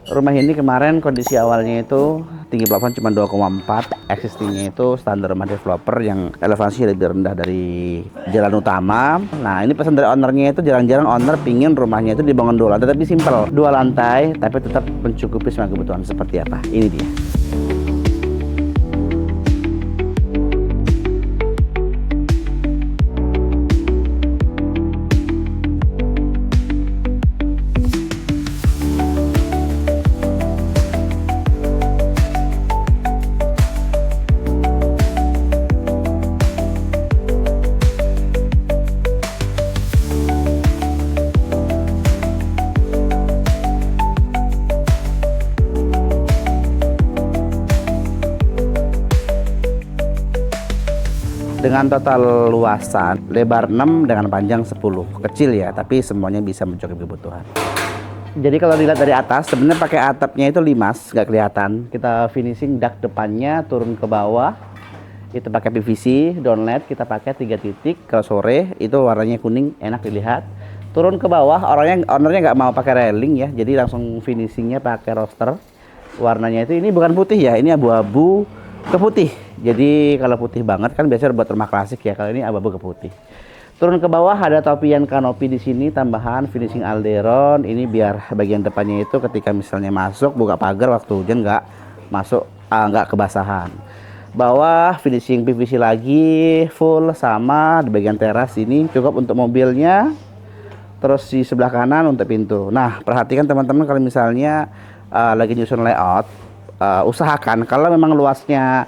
Rumah ini kemarin kondisi awalnya itu tinggi plafon cuma 2,4, existingnya itu standar rumah developer yang elevasi lebih rendah dari jalan utama. Nah, ini pesan dari ownernya itu jarang-jarang owner pingin rumahnya itu dibangun 2 lantai, tapi simpel 2 lantai tapi tetap mencukupi semua kebutuhan. Seperti apa? Ini dia. Dengan total luasan lebar 6 dengan panjang 10, kecil ya, tapi semuanya bisa mencukupi kebutuhan. Jadi kalau dilihat dari atas, sebenarnya pakai atapnya itu limas, nggak kelihatan. Kita finishing dak depannya turun ke bawah, itu pakai PVC downlight, kita pakai 3 titik. Kalau sore itu warnanya kuning, enak dilihat. Turun ke bawah, ownernya nggak mau pakai railing ya, jadi langsung finishingnya pakai roster. Warnanya itu ini bukan putih ya, ini abu-abu ke putih. Jadi kalau putih banget kan biasanya buat rumah klasik ya, kalau ini abu-abu ke putih. Turun ke bawah ada topian kanopi di sini, tambahan finishing alderon. Ini biar bagian depannya itu ketika misalnya masuk buka pagar waktu hujan nggak masuk, nggak kebasahan. Bawah finishing PVC lagi full, sama di bagian teras ini cukup untuk mobilnya. Terus di sebelah kanan untuk pintu. Nah, perhatikan teman-teman kalau misalnya lagi nyusun layout, usahakan kalau memang luasnya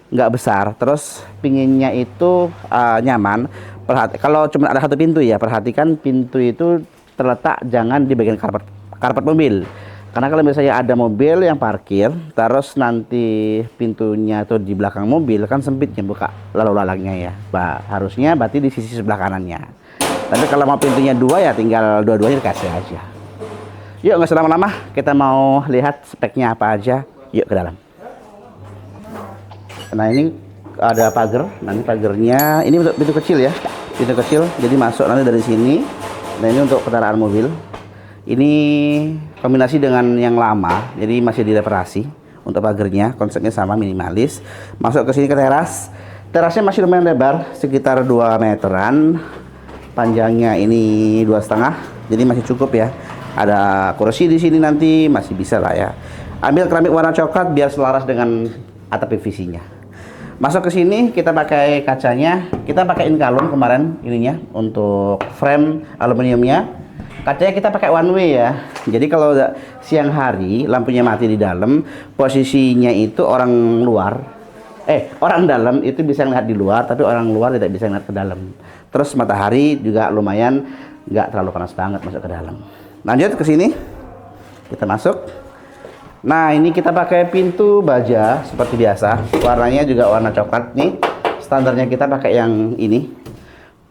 nggak besar, terus pinginnya itu nyaman. Kalau cuma ada 1 pintu ya, perhatikan pintu itu terletak jangan di bagian karpet mobil. Karena kalau misalnya ada mobil yang parkir, terus nanti pintunya tuh di belakang mobil kan sempitnya buka lalu lalangnya ya. Harusnya berarti di sisi sebelah kanannya. Tapi kalau mau pintunya 2 ya tinggal dua-duanya dikasih aja. Yuk nggak usah lama-lama, kita mau lihat speknya apa aja. Yuk ke dalam. Nah, ini ada pagar. Nanti pagarnya ini pintu kecil ya, pintu kecil. Jadi masuk nanti dari sini. Nah, ini untuk kendaraan mobil. Ini kombinasi dengan yang lama, jadi masih direparasi. Untuk pagarnya konsepnya sama, minimalis. Masuk ke sini ke teras. Terasnya masih lumayan lebar, sekitar 2 meteran. Panjangnya ini 2,5, jadi masih cukup ya. Ada kursi di sini nanti masih bisa lah ya. Ambil keramik warna coklat biar selaras dengan atap PVC-nya. Masuk ke sini kita pakai kacanya, kita pakai Inkalon kemarin ininya untuk frame aluminiumnya. Kacanya kita pakai one way ya. Jadi kalau siang hari lampunya mati di dalam, posisinya itu orang dalam itu bisa ngeliat di luar, tapi orang luar tidak bisa ngeliat ke dalam. Terus matahari juga lumayan nggak terlalu panas banget masuk ke dalam. Lanjut ke sini, kita masuk. Nah, ini kita pakai pintu baja seperti biasa. Warnanya juga warna coklat nih. Standarnya kita pakai yang ini.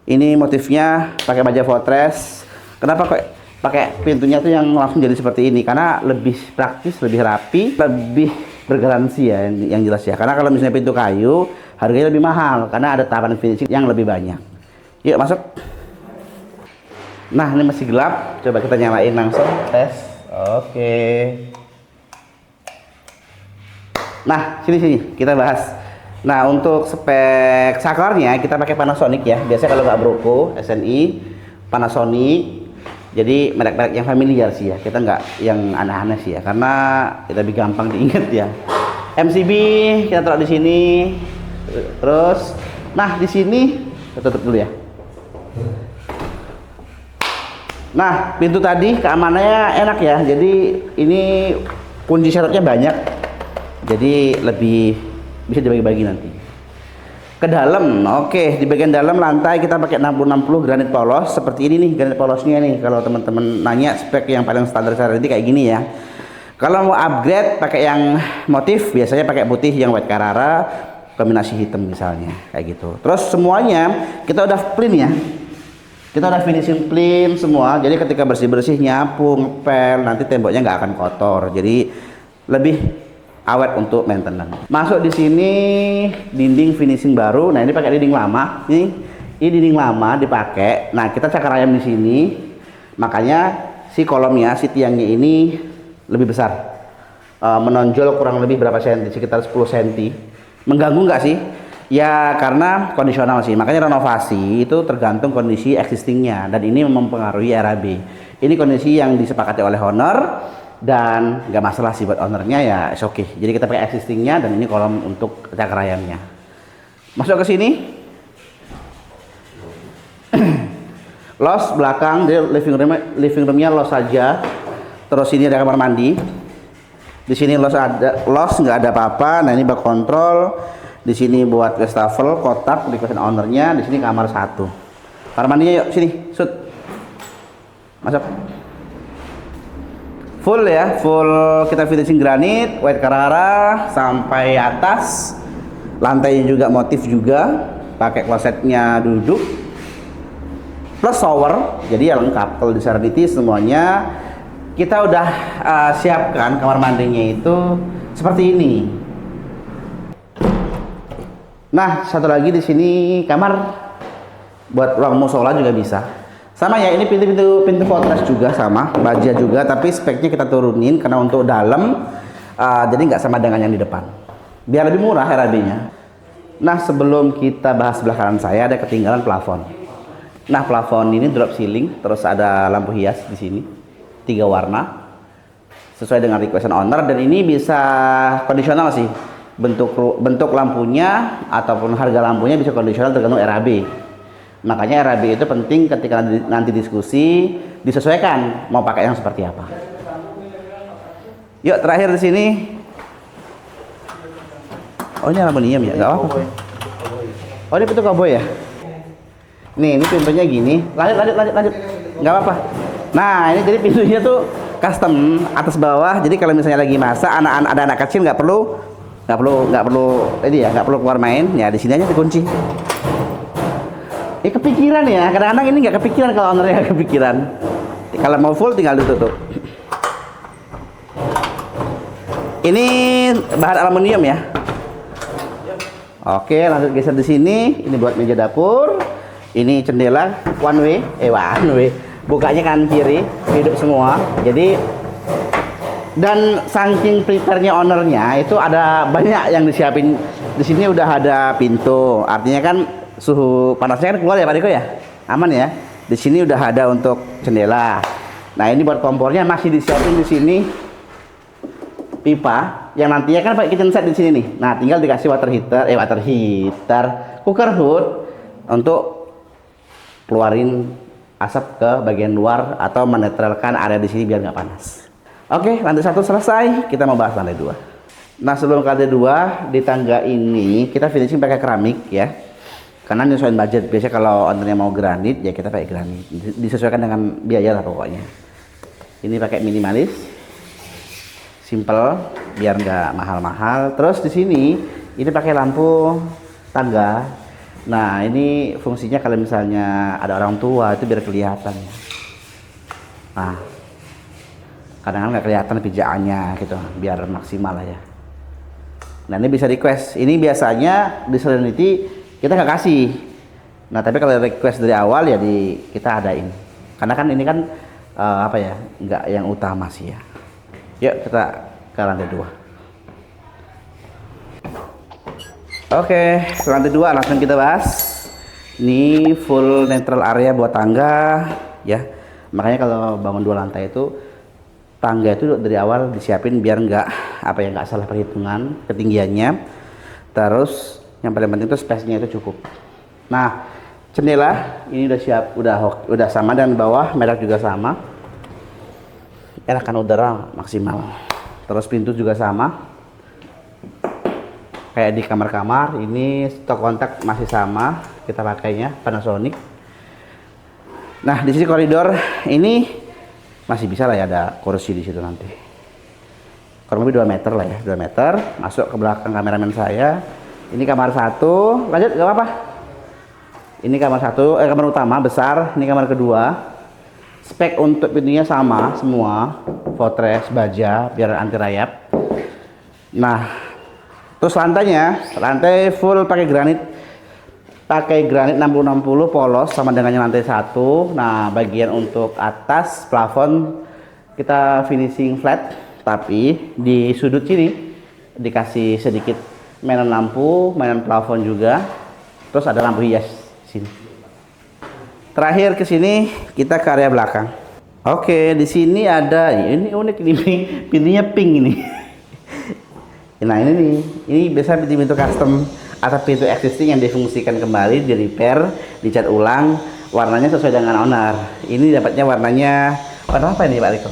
Ini motifnya pakai baja fortress. Kenapa kok pakai pintunya tuh yang langsung jadi seperti ini? Karena lebih praktis, lebih rapi, lebih bergaransi ya yang jelas ya. Karena kalau misalnya pintu kayu harganya lebih mahal karena ada tahapan finishing yang lebih banyak. Yuk masuk. Nah, ini masih gelap. Coba kita nyalain langsung tes. Oke. Nah, sini kita bahas. Nah, untuk spek saklarnya kita pakai Panasonic ya. Biasanya kalau nggak Broco, SNI, Panasonic. Jadi merek-merek yang familiar sih ya. Kita nggak yang aneh-aneh sih ya, karena kita lebih gampang diingat ya. MCB kita taruh di sini. Terus, nah di sini kita tutup dulu ya. Nah, pintu tadi keamanannya enak ya. Jadi ini kunci syaratnya banyak. Jadi lebih bisa dibagi-bagi nanti. Ke dalam, oke, di bagian dalam lantai kita pakai 60-60 granit polos seperti ini nih, granit polosnya nih. Kalau teman-teman nanya spek yang paling standar saat ini kayak gini ya. Kalau mau upgrade pakai yang motif, biasanya pakai putih yang white Carrara, kombinasi hitam misalnya, kayak gitu. Terus semuanya kita udah clean ya. Kita udah finishing clean semua. Jadi ketika bersih-bersih nyapu, ngepel, nanti temboknya nggak akan kotor. Jadi lebih awet untuk maintenance. Masuk di sini dinding finishing baru. Nah, ini pakai dinding lama. Ini dinding lama dipakai. Nah, kita cakar ayam di sini. Makanya si kolomnya, si tiangnya ini lebih besar. Menonjol kurang lebih berapa senti? Sekitar 10 senti. Mengganggu nggak sih? Ya karena kondisional sih. Makanya renovasi itu tergantung kondisi existingnya dan ini mempengaruhi RAB. Ini kondisi yang disepakati oleh owner dan nggak masalah sih buat ownernya ya, oke. Jadi kita pakai existingnya dan ini kolom untuk cakar ayamnya. Masuk ke sini. Los belakang, jadi living roomnya los saja. Terus ini ada kamar mandi. Di sini los nggak ada apa-apa. Nah ini bak kontrol. Di sini buat wastafel, kotak, request ownernya. Di sini kamar 1. Kamar mandinya yuk sini, shoot. Masuk. Full ya, full kita finishing granit, white Carrara sampai atas. Lantainya juga motif juga, pakai klosetnya duduk. Plus shower, jadi ya lengkap. Kalau di Serenity semuanya kita udah siapkan kamar mandinya itu seperti ini. Nah, satu lagi di sini kamar buat ruang musola juga bisa. Sama ya, ini pintu fortress juga sama, baja juga, tapi speknya kita turunin karena untuk dalam jadi nggak sama dengan yang di depan. Biar lebih murah RAB-nya. Nah, sebelum kita bahas sebelah kanan saya ada ketinggalan plafon. Nah, plafon ini drop ceiling, terus ada lampu hias di sini, 3 warna, sesuai dengan request owner dan ini bisa kondisional sih. Bentuk lampunya ataupun harga lampunya bisa kondisional tergantung RAB. Makanya RAB itu penting ketika nanti diskusi disesuaikan mau pakai yang seperti apa. Yuk terakhir di sini. Oh ini aluminium ya, nggak apa-apa. Oh ini pintu koboi ya. Nih ini pintunya gini. Lanjut. Nggak apa-apa. Nah ini jadi pintunya tuh custom atas bawah. Jadi kalau misalnya lagi masak, ada anak kecil nggak perlu ini ya, nggak perlu keluar main. Ya di sini aja dikunci. Kepikiran ya, kadang-kadang ini nggak kepikiran kalau ownernya nggak kepikiran. Kalau mau full tinggal ditutup. Ini bahan aluminium ya. Oke, lanjut geser di sini. Ini buat meja dapur. Ini jendela one way. Bukanya kanan kiri, hidup semua. Jadi dan saking prepare-nya ownernya itu ada banyak yang disiapin. Di sini udah ada pintu. Artinya kan suhu panasnya kan keluar ya Pak Diko ya, aman ya. Di sini udah ada untuk jendela. Nah ini buat kompornya masih disiapin di sini pipa yang nantinya kan pakai kitchen set di sini nih. Nah tinggal dikasih water heater, cooker hood untuk keluarin asap ke bagian luar atau menetralkan area di sini biar nggak panas. Oke, lantai 1 selesai. Kita mau bahas lantai 2. Nah sebelum ke lantai 2 di tangga ini kita finishing pakai keramik ya. Karena nyesuaiin budget, biasanya kalau ownernya mau granit ya kita pakai granit, disesuaikan dengan biaya lah pokoknya. Ini pakai minimalis, simple, biar nggak mahal-mahal. Terus di sini ini pakai lampu tangga. Nah ini fungsinya kalau misalnya ada orang tua itu biar kelihatan. Nah kadang-kadang nggak kelihatan pijakannya gitu, biar maksimal lah ya. Nah ini bisa request. Ini biasanya di Serenity kita nggak kasih. Nah tapi kalau request dari awal ya kita adain karena kan ini kan apa ya, nggak yang utama sih ya. Yuk kita ke lantai 2. Oke, ke lantai 2 langsung kita bahas. Ini full neutral area buat tangga ya. Makanya kalau bangun 2 lantai itu tangga itu dari awal disiapin biar nggak salah perhitungan ketinggiannya. Terus yang paling penting itu space-nya itu cukup. Nah, jendela ini udah siap, udah sama dan bawah merek juga sama. Enakan udara maksimal. Terus pintu juga sama. Kayak di kamar-kamar, ini stok kontak masih sama, kita pakainya Panasonic. Nah, di sini koridor ini masih bisa lah ya, ada kursi di situ nanti. Kurang lebih 2 meter lah ya, 2 meter. Masuk ke belakang kameramen saya. Ini kamar 1, lanjut gak apa-apa. Ini kamar 1, kamar utama besar. Ini kamar kedua. Spek untuk pintunya sama semua, fortress, baja, biar anti rayap. Nah, terus lantai full pakai granit 60-60 polos sama dengan yang lantai 1. Nah, bagian untuk atas plafon kita finishing flat tapi di sudut sini dikasih sedikit mainan lampu, mainan plafon juga. Terus ada lampu hias sini. Terakhir ke sini kita ke area belakang. Oke, di sini ada ini unik ini pintunya pink ini. Nah ini nih, ini biasa pintu custom atau pintu existing yang difungsikan kembali, di repair, dicat ulang, warnanya sesuai dengan owner. Ini dapatnya warnanya warna apa ini Pak Riko?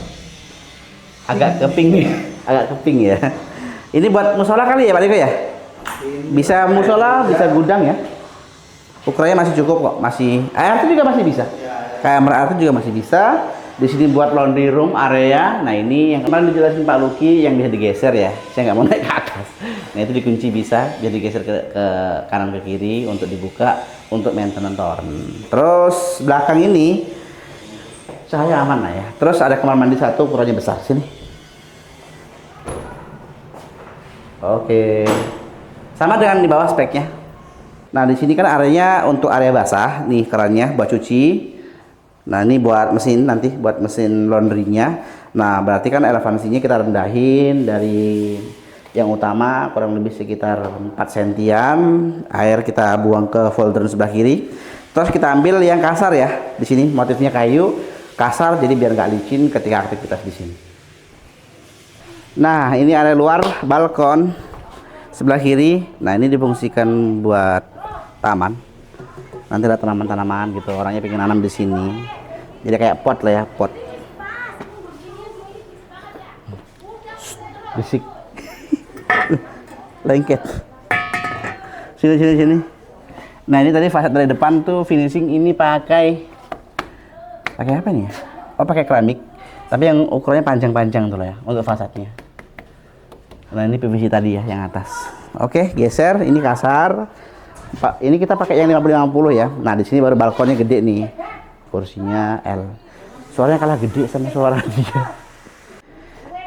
Agak ke pink nih, agak ke pink ya. Ini buat musola kali ya Pak Riko ya? Bisa musola, bisa gudang ya. Ukurannya masih cukup kok, masih air itu juga masih bisa. Kamar air itu juga masih bisa. Di sini buat laundry room area. Nah ini yang kemarin dijelasin Pak Luki yang bisa digeser ya. Saya nggak mau naik ke atas. Nah itu dikunci bisa, bisa digeser ke kanan ke kiri untuk dibuka untuk maintenance torn. Terus belakang ini cahaya aman lah ya. Terus ada kamar mandi satu, ukurannya besar sini. Oke, sama dengan di bawah speknya. Nah di sini kan areanya untuk area basah, nih kerannya buat cuci. Nah ini buat mesin nanti, buat mesin laundrynya. Nah berarti kan elevansinya kita rendahin dari yang utama kurang lebih sekitar 4 sentian. Air kita buang ke folder sebelah kiri. Terus kita ambil yang kasar ya. Di sini motifnya kayu kasar, jadi biar nggak licin ketika aktivitas di sini. Nah ini area luar balkon sebelah kiri. Nah ini difungsikan buat taman. Nanti ada tanaman-tanaman gitu, orangnya pengen nanam di sini. Jadi kayak pot lah ya, pot. Bisik. Lengket. Sini. Nah ini tadi fasad dari depan tuh finishing ini pakai apa nih ya? Oh pakai keramik. Tapi yang ukurannya panjang-panjang tuh lah ya untuk fasadnya. Nah ini PVC tadi ya yang atas. Oke, geser. Ini kasar. Pak, ini kita pakai yang 50-50 ya. Nah, di sini baru balkonnya gede nih. Kursinya L. Suaranya kalah gede sama suara dia.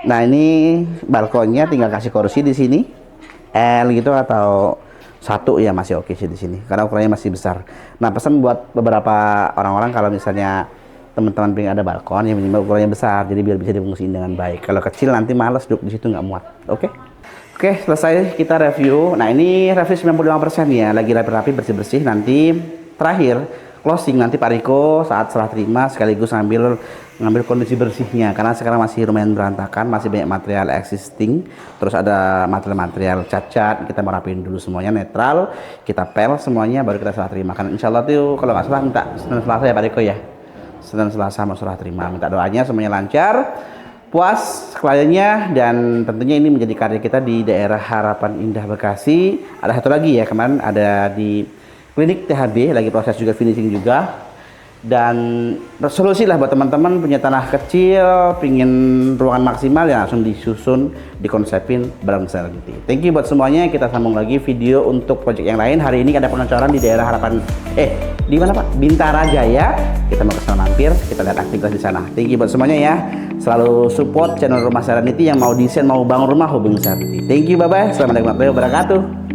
Nah, ini balkonnya tinggal kasih kursi di sini. L gitu atau satu ya masih oke sih di sini. Karena ukurannya masih besar. Nah, pesan buat beberapa orang-orang kalau misalnya teman-teman pengen ada balkon yang minimal ukurannya besar, jadi biar bisa difungsiin dengan baik. Kalau kecil nanti males duduk di situ nggak muat. Oke? Oke, selesai kita review. Nah, ini review 95% ya. Lagi rapi-rapi, bersih-bersih. Nanti terakhir closing nanti Pak Riko saat serah terima sekaligus ngambil kondisi bersihnya karena sekarang masih lumayan berantakan, masih banyak material existing. Terus ada material-material cat-cat, kita mau rapiin dulu semuanya netral, kita pel semuanya baru kita serah terima. Karena insya Allah tuh kalau nggak salah minta Senin Selasa ya Pak Riko ya. Senin Selasa mau serah terima. Minta doanya semuanya lancar, puas kliennya, dan tentunya ini menjadi karya kita di daerah Harapan Indah Bekasi. Ada satu lagi ya, kemarin ada di klinik THB, lagi proses juga finishing juga. Dan solusi lah buat teman-teman punya tanah kecil, pingin ruangan maksimal ya langsung disusun, dikonsepin bareng Serenity. Thank you buat semuanya. Kita sambung lagi video untuk project yang lain. Hari ini ada pengecoran di daerah Harapan di mana Pak? Bintara Jaya. Kita mau ke sana mampir, kita lihat aktivitas di sana. Thank you buat semuanya ya. Selalu support channel Rumah Serenity, yang mau desain, mau bangun rumah, hubungi Serenity. Thank you, bye bye. Assalamualaikum warahmatullahi wabarakatuh.